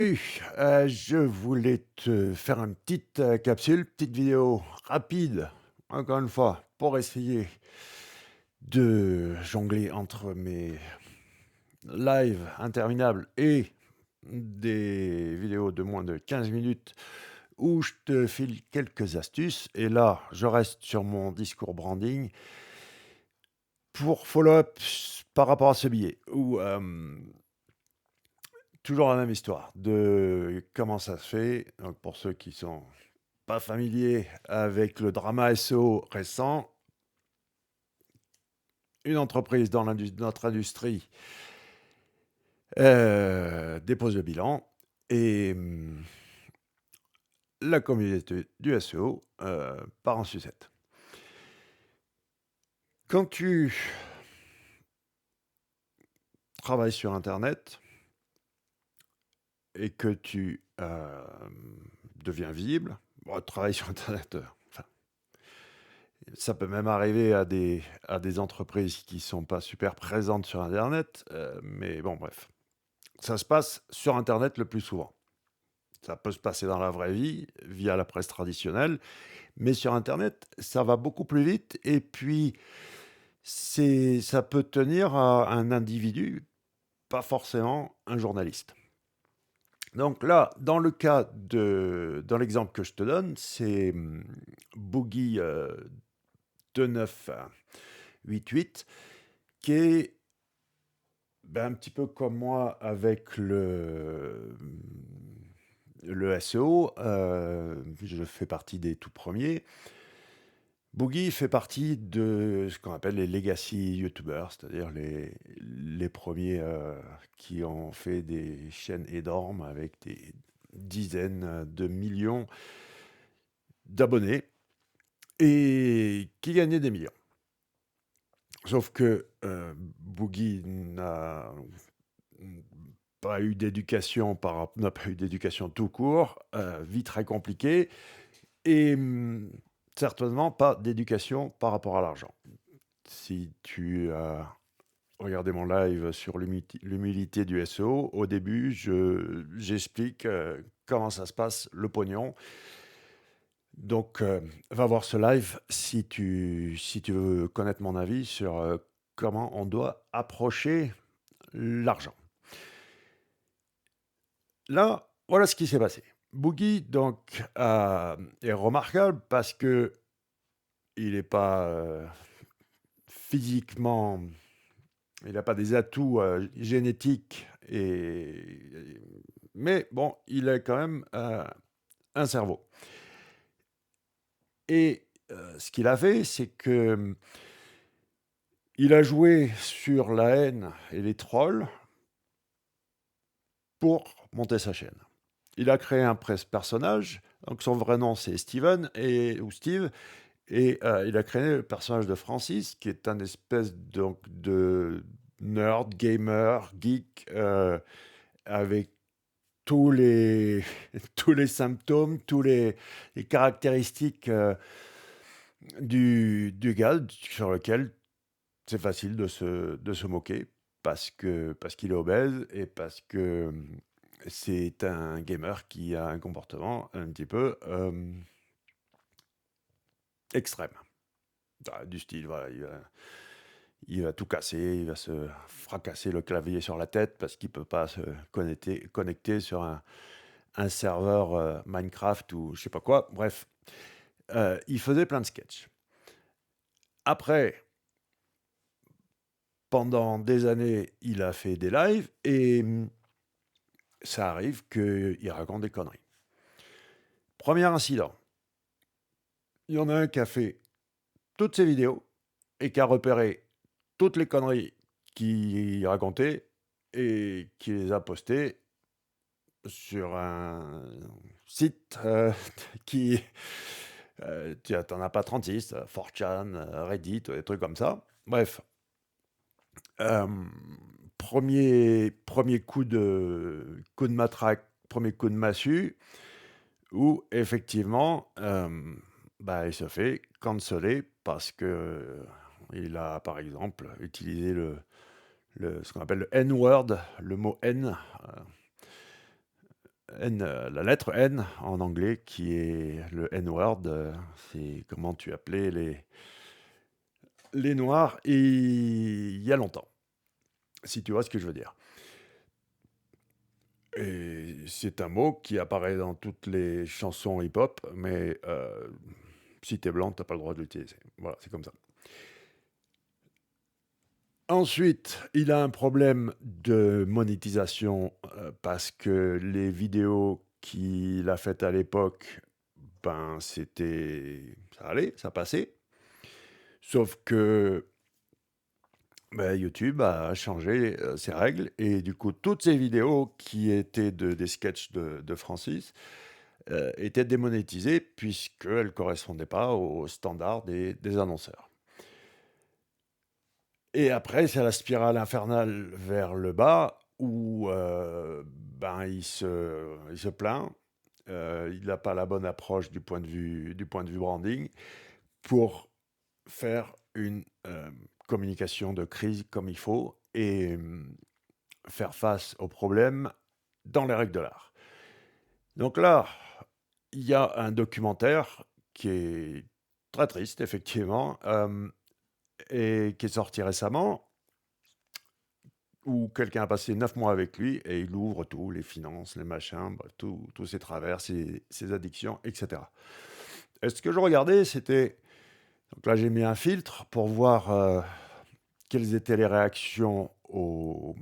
Je voulais te faire une petite, capsule, petite vidéo rapide, encore une fois, pour essayer de jongler entre mes lives interminables et des vidéos de moins de 15 minutes où je te file quelques astuces. Et là, je reste sur mon discours branding pour follow-up par rapport à ce billet où, toujours la même histoire de comment ça se fait. Donc pour ceux qui sont pas familiers avec le drama SEO récent, une entreprise dans notre industrie dépose le bilan et la communauté du SEO part en sucette. Quand tu travailles sur Internet et que tu deviens visible, bon, travailler sur Internet, enfin, ça peut même arriver à des entreprises qui sont pas super présentes sur Internet, mais bon, bref. Ça se passe sur Internet le plus souvent. Ça peut se passer dans la vraie vie, via la presse traditionnelle, mais sur Internet, ça va beaucoup plus vite et puis ça peut tenir à un individu, pas forcément un journaliste. Donc là, dans l'exemple que je te donne, c'est Boogie 2988 qui est un petit peu comme moi avec le SEO. Je fais partie des tout premiers. Boogie fait partie de ce qu'on appelle les legacy YouTubers, c'est-à-dire les premiers qui ont fait des chaînes énormes avec des dizaines de millions d'abonnés et qui gagnaient des millions. Sauf que Boogie n'a pas eu d'éducation tout court, vie très compliquée, et certainement pas d'éducation par rapport à l'argent. Si tu as regardé mon live sur l'humilité du SEO, au début, j'explique comment ça se passe, le pognon. Donc, va voir ce live si tu veux connaître mon avis sur comment on doit approcher l'argent. Là, voilà ce qui s'est passé. Boogie, donc, est remarquable parce que il n'est pas physiquement, il n'a pas des atouts génétiques, mais bon, il a quand même un cerveau. Et ce qu'il a fait, c'est que il a joué sur la haine et les trolls pour monter sa chaîne. Il a créé un personnage, donc son vrai nom c'est Steven ou Steve, et il a créé le personnage de Francis, qui est un espèce donc de nerd, gamer, geek, avec tous les, tous les symptômes, les caractéristiques du gars sur lequel c'est facile de se moquer parce qu'il est obèse et parce que c'est un gamer qui a un comportement un petit peu extrême. Du style, voilà, il va tout casser, il va se fracasser le clavier sur la tête parce qu'il ne peut pas se connecter sur un serveur Minecraft ou je sais pas quoi. Bref, il faisait plein de sketchs. Après, pendant des années, il a fait des lives et ça arrive qu'il raconte des conneries. Premier incident, il y en a un qui a fait toutes ses vidéos et qui a repéré toutes les conneries qu'il racontait et qui les a postées sur un site qui... tu n'en as pas 36, 4chan, Reddit, des trucs comme ça. Bref, euh, premier coup de matraque, premier coup de massue, où effectivement, il se fait canceller parce que il a, par exemple, utilisé ce qu'on appelle le N-word, le mot N, La lettre N en anglais qui est le N-word, c'est comment tu appelais les noirs et il y a longtemps, si tu vois ce que je veux dire. Et c'est un mot qui apparaît dans toutes les chansons hip-hop, mais si t'es blanc, t'as pas le droit de l'utiliser. Voilà, c'est comme ça. Ensuite, il a un problème de monétisation parce que les vidéos qu'il a faites à l'époque, ben c'était, ça allait, ça passait. Sauf que ben, YouTube a changé ses règles et du coup, toutes ces vidéos qui étaient des sketchs de Francis étaient démonétisées puisqu'elles ne correspondaient pas aux standards des annonceurs. Et après, c'est la spirale infernale vers le bas où ben, il se plaint. Il n'a pas la bonne approche du point de vue branding pour faire une communication de crise comme il faut et faire face aux problèmes dans les règles de l'art. Donc là, il y a un documentaire qui est très triste, effectivement, et qui est sorti récemment, où quelqu'un a passé 9 mois avec lui et il ouvre tout, les finances, les machins, bref, tous ses travers, ses addictions, etc. Et ce que je regardais, c'était... Donc là, j'ai mis un filtre pour voir quelles étaient les réactions au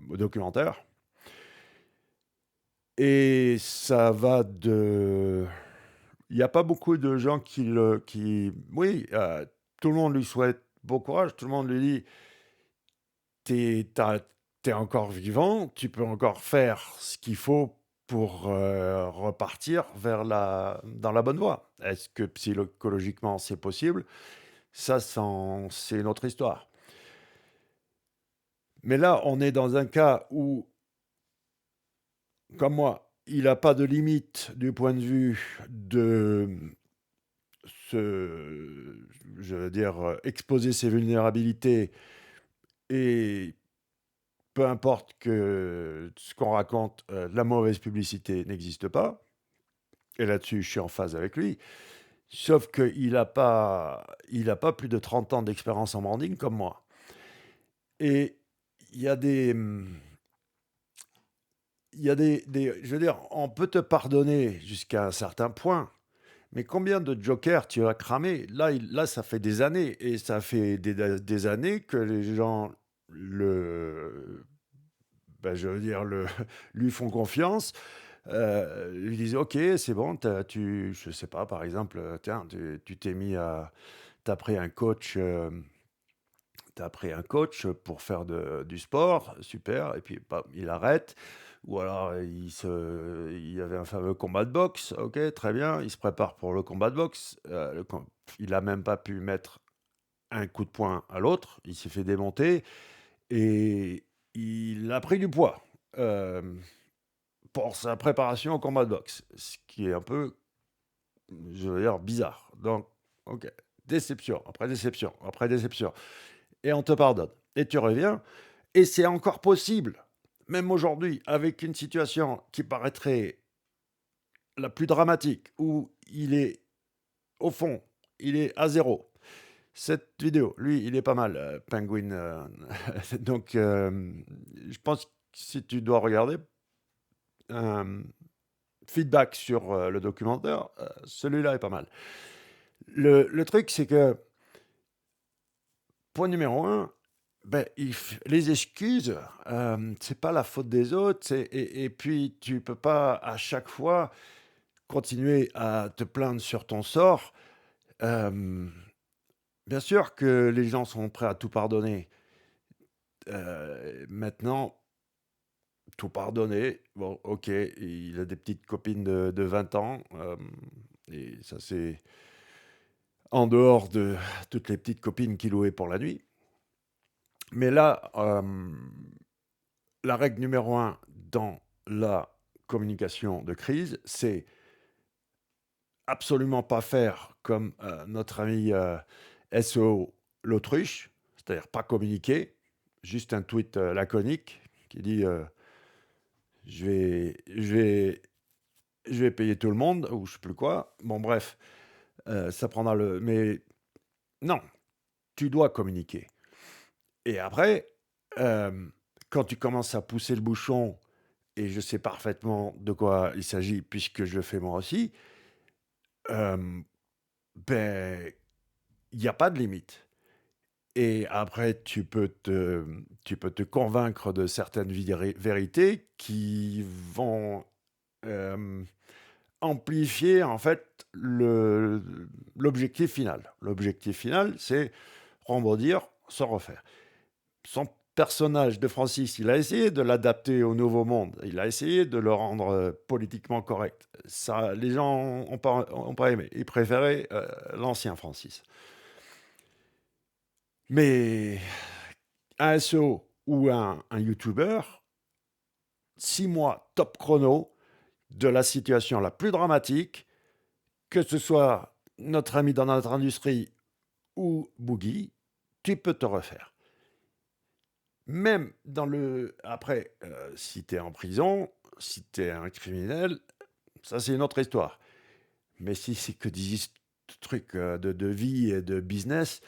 documentaire. Et ça va de... Il n'y a pas beaucoup de gens oui, tout le monde lui souhaite bon courage, tout le monde lui dit, t'es encore vivant, tu peux encore faire ce qu'il faut pour repartir dans la bonne voie. Est-ce que psychologiquement c'est possible? Ça, c'est une autre histoire. Mais là, on est dans un cas où, comme moi, il n'a pas de limite du point de vue de je veux dire, exposer ses vulnérabilités et peu importe que ce qu'on raconte, la mauvaise publicité n'existe pas. Et là-dessus, je suis en phase avec lui. Sauf il a pas plus de 30 ans d'expérience en branding comme moi. Et il y a je veux dire, on peut te pardonner jusqu'à un certain point, mais combien de jokers tu as cramé? Là, ça fait des années, et ça fait des années que les gens je veux dire, lui font confiance, lui disent, ok, c'est bon, je sais pas, par exemple, tiens, tu t'es mis à, t'as pris un coach, t'as pris un coach pour faire du sport, super, et puis il arrête. Ou alors il y avait un fameux combat de boxe, ok, très bien, il se prépare pour le combat de boxe. Il a même pas pu mettre un coup de poing à l'autre, il s'est fait démonter et il a pris du poids euh, pour sa préparation au combat de boxe, ce qui est un peu, je veux dire, bizarre. Donc, ok, déception, après déception, après déception. Et on te pardonne. Et tu reviens. Et c'est encore possible, même aujourd'hui, avec une situation qui paraîtrait la plus dramatique, où il est, au fond, il est à zéro. Cette vidéo, lui, il est pas mal, Penguin. Donc, je pense que si tu dois regarder un feedback sur le documentaire, celui-là est pas mal. Le truc, c'est que, point numéro un, ben, les excuses, c'est pas la faute des autres. Et puis, tu peux pas à chaque fois continuer à te plaindre sur ton sort. Euh, Bien sûr que les gens sont prêts à tout pardonner. Maintenant, tout pardonner, bon, ok, il a des petites copines de 20 ans, et ça c'est en dehors de toutes les petites copines qu'il louait pour la nuit. Mais là, la règle numéro un dans la communication de crise, c'est absolument pas faire comme notre ami SEO l'autruche, c'est-à-dire pas communiquer, juste un tweet laconique qui dit je vais je vais payer tout le monde ou je sais plus quoi. Bon bref, ça prendra le mais non, tu dois communiquer et après, hem, quand tu commences à pousser le bouchon et je sais parfaitement de quoi il s'agit puisque je le fais moi aussi, hem, beh, il y a pas de limite et après tu peux te convaincre de certaines vérités qui vont, hem, amplifier en fait l'objectif final. L'objectif final, c'est rebondir sans refaire. Son personnage de Francis, il a essayé de l'adapter au nouveau monde. Il a essayé de le rendre, politiquement correct. Ça, les gens ont pas aimé. Ils préféraient, l'ancien Francis. Mais un SEO ou un youtubeur, 6 mois top chrono de la situation la plus dramatique, que ce soit notre ami dans notre industrie ou Boogie, tu peux te refaire. Même dans le après, si tu es en prison, si tu es un criminel, ça c'est une autre histoire. Mais si c'est que des trucs, de vie et de business,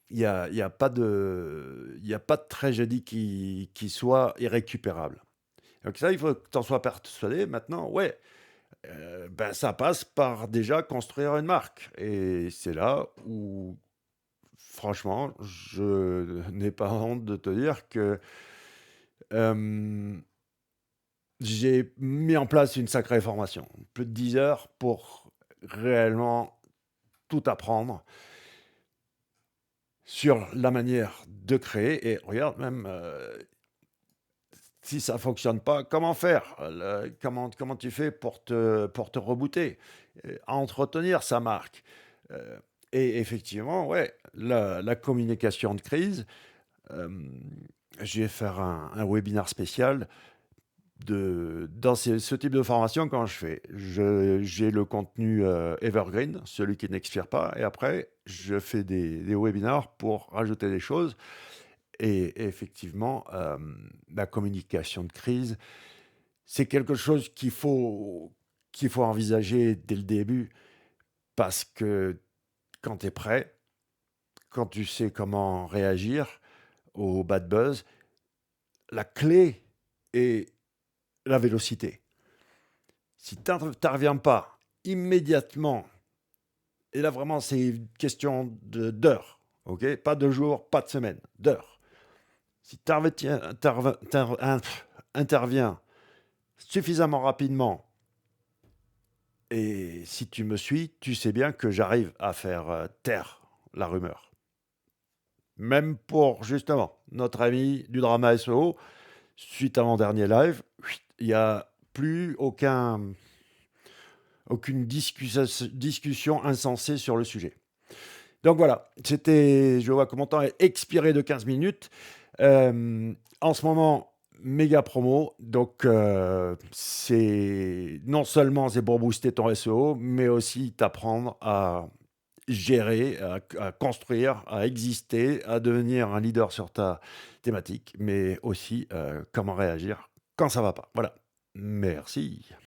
il y a pas de il y a pas de tragédie qui soit irrécupérable. Donc ça, il faut que tu en sois persuadé. Maintenant, ouais, ben, ça passe par déjà construire une marque et c'est là où franchement, je n'ai pas honte de te dire que, hem j'ai mis en place une sacrée formation, plus de 10 heures pour réellement tout apprendre sur la manière de créer et regarde même, si ça fonctionne pas, comment faire? Comment tu fais pour te rebooter? À entretenir sa marque? Heu et effectivement, ouais, la communication de crise, hem, je vais faire un webinaire spécial dans ce type de formation, quand je fais, j'ai le contenu evergreen, celui qui n'expire pas, et après, je fais des webinars pour rajouter des choses. Et effectivement, la communication de crise, c'est quelque chose qu'il faut envisager dès le début, parce que quand tu es prêt, quand tu sais comment réagir au bad buzz, la clé est la vélocité. Si tu n'interviens pas immédiatement, et là vraiment c'est une question d'heures, ok? Pas de jours, pas de semaines, d'heures. Si tu interviens suffisamment rapidement, et si tu me suis, tu sais bien que j'arrive à faire taire la rumeur. Même pour justement notre ami du drama SEO, suite à mon dernier live, il n'y a plus aucune discussion insensée sur le sujet. Donc voilà, je vois que mon temps est expiré de 15 minutes. En ce moment, méga promo. Donc, c'est non seulement c'est pour booster ton SEO, mais aussi t'apprendre à gérer, à construire, à exister, à devenir un leader sur ta thématique, mais aussi comment réagir quand ça va pas. Voilà. Merci.